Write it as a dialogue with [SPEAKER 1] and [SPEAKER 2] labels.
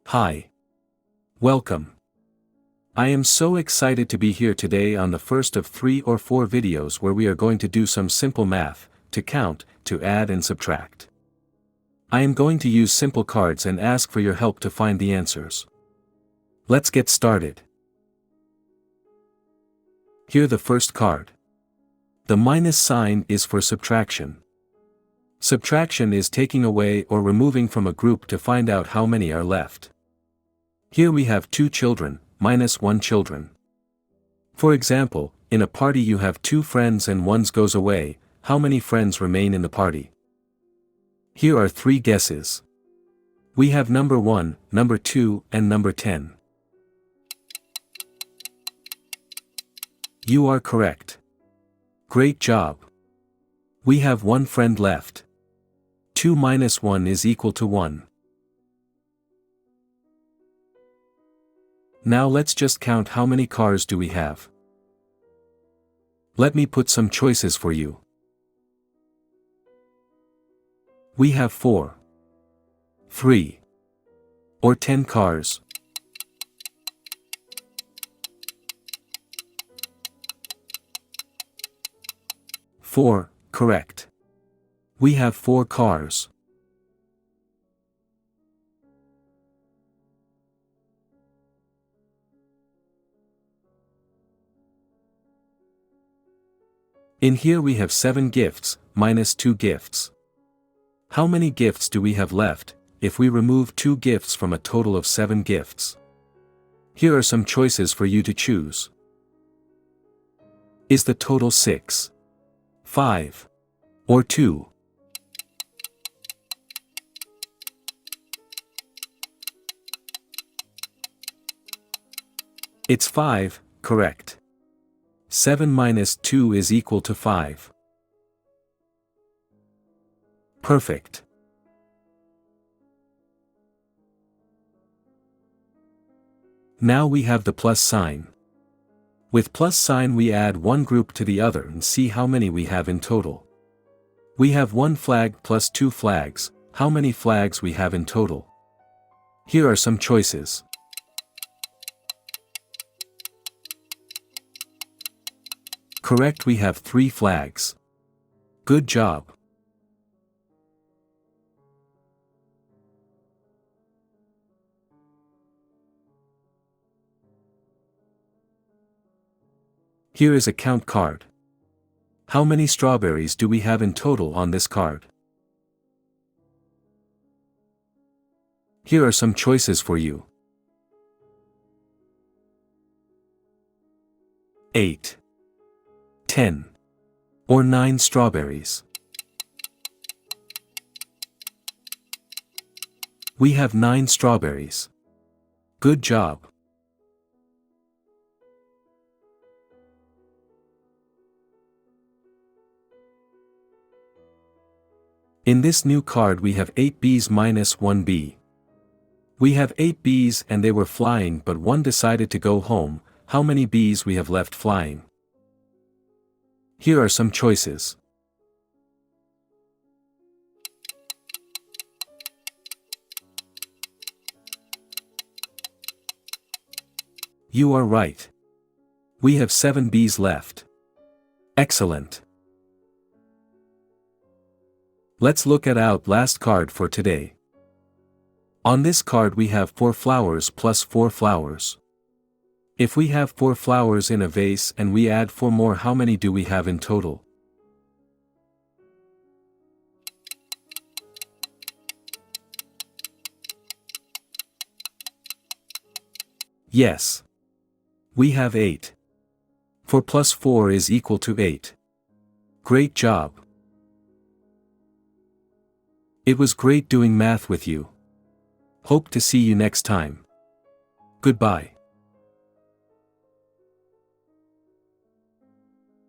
[SPEAKER 1] Hi. Welcome. I am so excited to be here today on the first of 3 or 4 videos where we are going to do some simple math, to count, to add and subtract. I am going to use simple cards and ask for your help to find the answers. Let's get started. Here the first card. The minus sign is for subtraction. Subtraction is taking away or removing from a group to find out how many are left. Here we have 2 children, minus 1 children. For example, in a party you have 2 friends and one goes away, how many friends remain in the party? Here are 3 guesses. We have number 1, number 2, and number 10. You are correct. Great job. We have 1 friend left. 2 minus 1 is equal to 1. Now let's just count how many cars do we have. Let me put some choices for you. We have 4, 3, or 10 cars. Four, correct. We have 4 cars. In here we have 7 gifts, minus 2 gifts. How many gifts do we have left, if we remove 2 gifts from a total of 7 gifts? Here are some choices for you to choose. Is the total 6, 5, or 2? It's 5, correct. 7 minus 2 is equal to 5. Perfect. Now we have the plus sign. With plus sign we add one group to the other and see how many we have in total. We have 1 flag plus 2 flags, how many flags we have in total? Here are some choices. Correct, we have 3 flags. Good job. Here is a count card. How many strawberries do we have in total on this card? Here are some choices for you. 8, 10, or 9 strawberries. We have 9 strawberries. Good job. In this new card we have 8 bees minus 1 bee. We have 8 bees and they were flying but one decided to go home, how many bees we have left flying? Here are some choices. You are right. We have 7 bees left. Excellent. Let's look at our last card for today. On this card we have 4 flowers plus 4 flowers. If we have 4 flowers in a vase and we add 4 more, how many do we have in total? Yes. We have 8. 4 plus 4 is equal to 8. Great job. It was great doing math with you. Hope to see you next time. Goodbye.